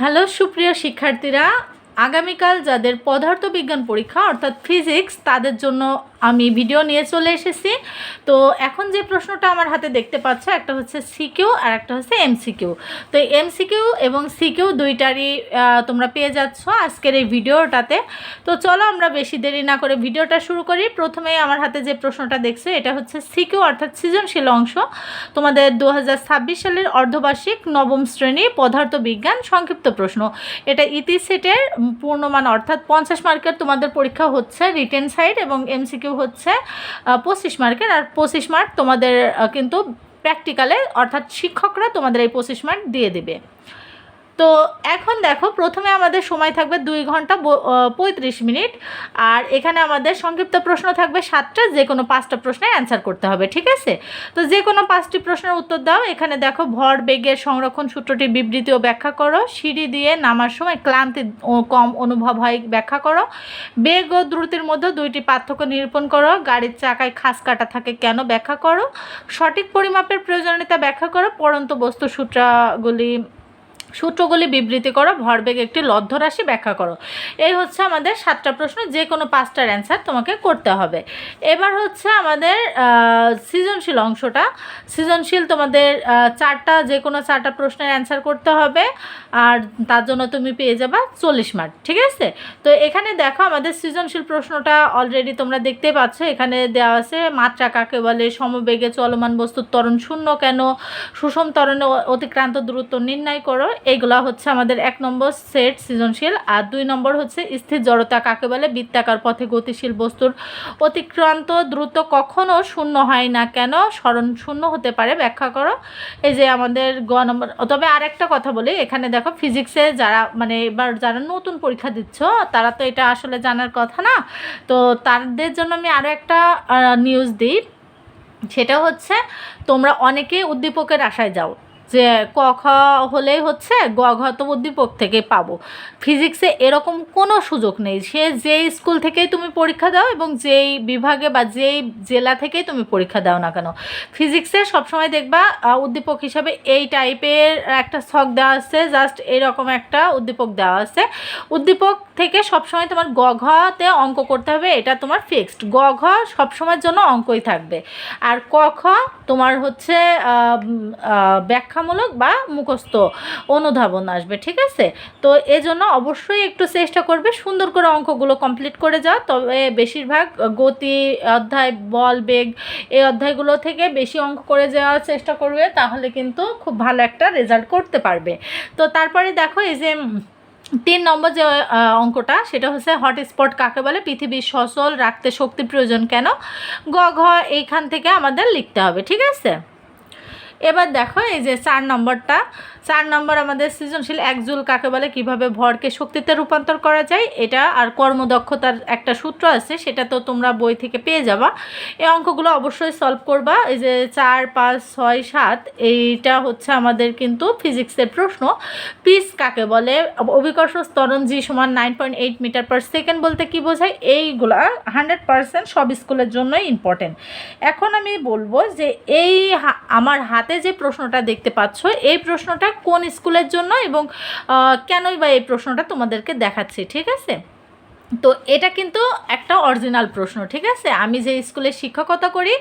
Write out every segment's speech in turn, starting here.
Hello সুপ্রিয় শিক্ষার্থীরা, আগামীকাল যাদের পদার্থবিজ্ঞান পরীক্ষা অর্থাৎ ফিজিক্স তাদের জন্য আমি ভিডিও নিয়ে চলে এসেছি। তো এখন যে প্রশ্নটা আমার হাতে দেখতে পাচ্ছ, একটা হচ্ছে সিকিউ আর একটা হচ্ছে এমসিকিউ। তো এমসিকিউ এবং সিকিউ দুইটারই তোমরা পেয়ে যাচ্ছ আজকের এই ভিডিওটাতে। তো চলো আমরা বেশি দেরি না করে ভিডিওটা শুরু করি। প্রথমেই আমার হাতে যে প্রশ্নটা দেখছো এটা হচ্ছে সিকিউ অর্থাৎ সৃজনশীল অংশ। তোমাদের 2026 সালের অর্ধবার্ষিক নবম শ্রেণী পদার্থবিজ্ঞান সংক্ষিপ্ত প্রশ্ন। এটা ইতি সেটের পূর্ণমান অর্থাৎ 50 মার্কের তোমাদের পরীক্ষা হচ্ছে রিটেন সাইড, এবং এমসিকিউ হচ্ছে 25 মার্কের। আর 25 মার্ক তোমাদের কিন্তু প্র্যাকটিক্যালে অর্থাৎ শিক্ষকরা তোমাদের এই 25 মার্ক দিয়ে দেবে। তো এখন দেখো, প্রথমে আমাদের সময় থাকবে 2 ঘন্টা 35 মিনিট, আর এখানে আমাদের সংক্ষিপ্ত প্রশ্ন থাকবে 7টা, যে কোনো 5টা প্রশ্নের অ্যান্সার করতে হবে, ঠিক আছে? তো যে কোনো 5টি প্রশ্নের উত্তর দাও। এখানে দেখো, ভর বেগের সংরক্ষণ সূত্রটি বিবৃতি ও ব্যাখ্যা করো। সিঁড়ি দিয়ে নামার সময় ক্লান্তি কম অনুভব হয় ব্যাখ্যা করো। বেগ ও দ্রুতির মধ্যে 2টি পার্থক্য নিরূপণ করো। গাড়ির চাকায় খাস কাটা থাকে কেন ব্যাখ্যা করো। সঠিক পরিমাপের প্রয়োজনীয়তা ব্যাখ্যা করো। পড়ন্ত বস্তু সূত্রগুলি বিবৃতি করো। ভরবেগ একটি লব্ধ রাশি ব্যাখ্যা করো। এই হচ্ছে আমাদের 7টা প্রশ্ন, যে কোনো 5টার অ্যান্সার তোমাকে করতে হবে। এবার হচ্ছে আমাদের সৃজনশীল অংশটা। সৃজনশীল তোমাদের যে কোনো 4টা প্রশ্নের অ্যান্সার করতে হবে, আর তার জন্য তুমি পেয়ে যাবা 40 মার্ক, ঠিক আছে? তো এখানে দেখো, আমাদের সৃজনশীল প্রশ্নটা অলরেডি তোমরা দেখতে পাচ্ছ। এখানে দেওয়া আছে মাত্রা কাকে বলে, সমবেগে চলমান বস্তুর ত্বরণ শূন্য কেন, সুষম ত্বরণে অতিক্রান্ত দূরত্ব নির্ণয় করো। এইগুলা হচ্ছে আমাদের 1 নম্বর সেট সৃজনশীল। আর 2 নম্বর হচ্ছে স্থির জড়তা কাকে বলে, বৃত্তাকার পথে গতিশীল বস্তুর অতিক্রান্ত দ্রুত কখনো শূন্য হয় না কেন, স্মরণ শূন্য হতে পারে ব্যাখ্যা করো। এই যে আমাদের নম্বর। তবে আরেকটা কথা বলি, এখানে দেখো ফিজিক্সে এবার যারা নতুন পরীক্ষা দিচ্ছ তারা তো এটা আসলে জানার কথা না। তো তাদের জন্য আমি আরও একটা নিউজ দিই। সেটা হচ্ছে, তোমরা অনেকে উদ্দীপকের আশায় যাও যে ক খ হলেই হচ্ছে গ ঘ তো উদ্দীপক থেকে পাবো। ফিজিক্সে এরকম কোনো সুযোগ নেই। সে যেই স্কুল থেকেই তুমি পরীক্ষা দাও এবং যেই বিভাগে বা যেই জেলা থেকেই তুমি পরীক্ষা দাও না কেন, ফিজিক্সে সবসময় দেখবা উদ্দীপক হিসাবে এই টাইপের একটা ছক দেওয়া আছে, জাস্ট এরকম একটা উদ্দীপক দেওয়া আছে। উদ্দীপক থেকে সবসময় তোমার গ ঘতে অঙ্ক করতে হবে, এটা তোমার ফিক্সড। গ ঘ সবসময়ের জন্য অঙ্কই থাকবে। আর ক খ তোমার হচ্ছে ব্যাখ্যামূলক বা মুখস্থ অনুধাবন আসবে, ঠিক আছে? তো এজন্য অবশ্যই একটু চেষ্টা করবে সুন্দর করে অঙ্কগুলো কমপ্লিট করে যাও। তবে বেশিরভাগ গতি অধ্যায়, বল বেগ, এই অধ্যায়গুলো থেকে বেশি অঙ্ক করে যাওয়ার চেষ্টা করবে, তাহলে কিন্তু খুব ভালো একটা রেজাল্ট করতে পারবে। তো তারপরে দেখো, এই যে 3 নম্বর যে অঙ্কটা, সেটা হচ্ছে হটস্পট কাকে বলে, পৃথিবী সচল রাখতে শক্তির প্রয়োজন কেন। গ ঘ এইখান থেকে আমাদের লিখতে হবে, ঠিক আছে? এবার দেখো, এই যে 4 নম্বর আমাদের সৃজনশীল এক জুল কাকে বলে, কিভাবে ভরকে শক্তিতে রূপান্তর করা যায় এটা। আর কর্মদক্ষতার একটা সূত্র আছে, সেটা তো তোমরা বই থেকে পেয়ে যাবা। এই অঙ্কগুলো অবশ্যই সলভ করবা। এই যে 4, 5, 6, 7 এইটা হচ্ছে আমাদের কিন্তু ফিজিক্সের প্রশ্ন। পিচ কাকে বলে, অভিকর্ষ ত্বরণ জি সমান 9.8 মিটার পার সেকেন্ড বলতে কি বোঝায়। এইগুলা 100% সব স্কুলের জন্যই ইম্পর্টেন্ট। এখন আমি বলবো যে এই আমার হাতে যে প্রশ্নটা দেখতে পাচ্ছ, এই প্রশ্নটা কোন স্কুলের জন্য এবং কেনই বা এই প্রশ্নটা তোমাদেরকে দেখাচ্ছি, ঠিক আছে? তো এটা কিন্তু একটা অরিজিনাল প্রশ্ন, ঠিক আছে? আমি যে স্কুলে শিক্ষকতা করি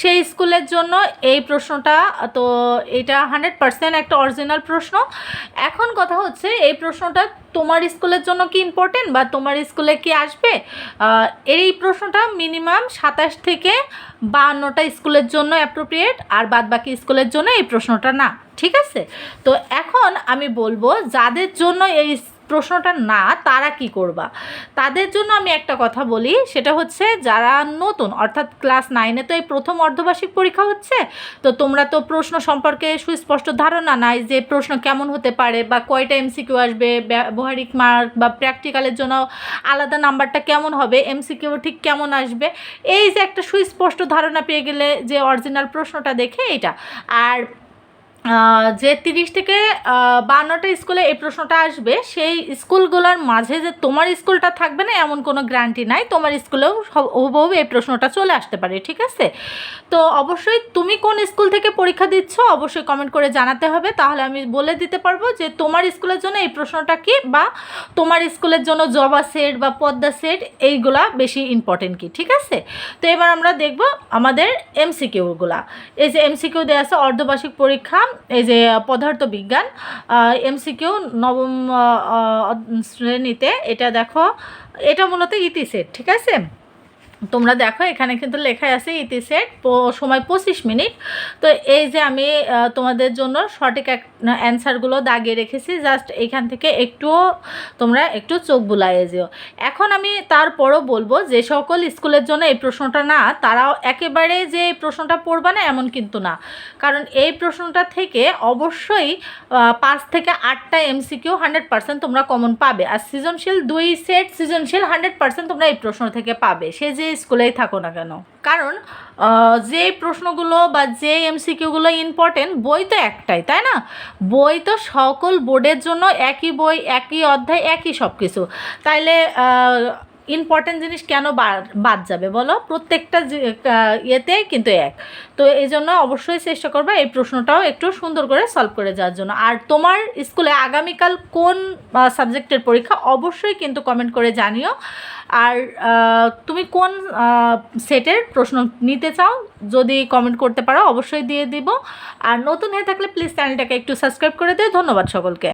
সেই স্কুলের জন্য এই প্রশ্নটা। তো এটা 100% একটা অরিজিনাল প্রশ্ন। এখন কথা হচ্ছে, এই প্রশ্নটা তোমার স্কুলের জন্য কি ইম্পর্টেন্ট বা তোমার স্কুলে কি আসবে? এই প্রশ্নটা মিনিমাম 27 থেকে 52টা স্কুলের জন্য অ্যাপ্রোপ্রিয়েট, আর বাদবাকি স্কুলের জন্য এই প্রশ্নটা না, ঠিক আছে? তো এখন আমি বলবো, যাদের জন্য এই প্রশ্নটা না, তারা কি করবা? তাদের জন্য আমি একটা কথা বলি, সেটা হচ্ছে যারা নতুন, অর্থাৎ ক্লাস 9-এ তো এই প্রথম অর্ধবার্ষিক পরীক্ষা হচ্ছে। তো তোমরা তো প্রশ্ন সম্পর্কে সুস্পষ্ট ধারণা নাই যে প্রশ্ন কেমন হতে পারে বা কয়টা এমসিকিউ আসবে, ব্যবহারিক মার্ক বা প্র্যাকটিক্যালের জন্য আলাদা নাম্বারটা কেমন হবে, এমসিকিউ ঠিক কেমন আসবে। এই যে একটা সুস্পষ্ট ধারণা পেয়ে গেলে যে অরিজিনাল প্রশ্নটা দেখে এটা। আর যে 30 থেকে 52টা স্কুলে এই প্রশ্নটা আসবে, সেই স্কুলগুলোর মাঝে যে তোমার স্কুলটা থাকবে না এমন কোনো গ্যারান্টি নাই, তোমার স্কুলেও হুবহু এই প্রশ্নটা চলে আসতে পারে, ঠিক আছে? তো অবশ্যই তুমি কোন স্কুল থেকে পরীক্ষা দিচ্ছ অবশ্যই কমেন্ট করে জানাতে হবে, তাহলে আমি বলে দিতে পারবো যে তোমার স্কুলের জন্য এই প্রশ্নটা কি, বা তোমার স্কুলের জন্য জবা সেট বা পদ্মা সেট এইগুলা বেশি ইম্পর্টেন্ট কি, ঠিক আছে? তো এবার আমরা দেখব আমাদের এমসিকিউগুলা। এই যে এমসিকিউ দেওয়া আছে অর্ধবার্ষিক পরীক্ষা, এই যে পদার্থ বিজ্ঞান এমসিকিউ নবম শ্রেণীতে, এটা দেখো, এটা মূলত ইতি সেট, ঠিক আছে? তোমরা দেখো এখানে কিন্তু লেখাই আছে ইতি সেট, সময় 25 মিনিট। তো এই যে আমি তোমাদের জন্য সঠিক অ্যান্সারগুলো দাগিয়ে রেখেছি, জাস্ট এইখান থেকে তোমরা একটু চোখ বুলাইয়ে যেও। এখন আমি তারপরও বলবো যে সকল স্কুলের জন্য এই প্রশ্নটা না, তারাও একেবারে যে এই প্রশ্নটা পড়বে না এমন কিন্তু না, কারণ এই প্রশ্নটা থেকে অবশ্যই 5 থেকে 8টা এমসিকিউ 100% তোমরা কমন পাবে, আর সৃজনশীল 2 সেট সৃজনশীল 100% তোমরা এই প্রশ্ন থেকে পাবে, সে যে স্কুলেই থাকো না কেন। কারণ যে প্রশ্নগুলো বা যে এমসিকিউগুলো ইম্পর্টেন্ট, বই তো একটাই, তাই না? বই তো সকল বোর্ডের জন্য একই বই, একই অধ্যায়, একই সব কিছু, তাইলে ইম্পর্টেন্ট জিনিস কেন বাদ যাবে বলো? প্রত্যেকটা ইয়েতে কিন্তু এক। তো এই জন্য অবশ্যই চেষ্টা করবে এই প্রশ্নটাও একটু সুন্দর করে সলভ করে যাওয়ার জন্য। আর তোমার স্কুলে আগামীকাল কোন সাবজেক্টের পরীক্ষা অবশ্যই কিন্তু কমেন্ট করে জানিও। আর তুমি কোন সেটের প্রশ্ন নিতে চাও যদি কমেন্ট করতে পারো অবশ্যই দিয়ে দিব। আর নতুন হয়ে থাকলে প্লিজ চ্যানেলটাকে একটু সাবস্ক্রাইব করে দিও। ধন্যবাদ সকলকে।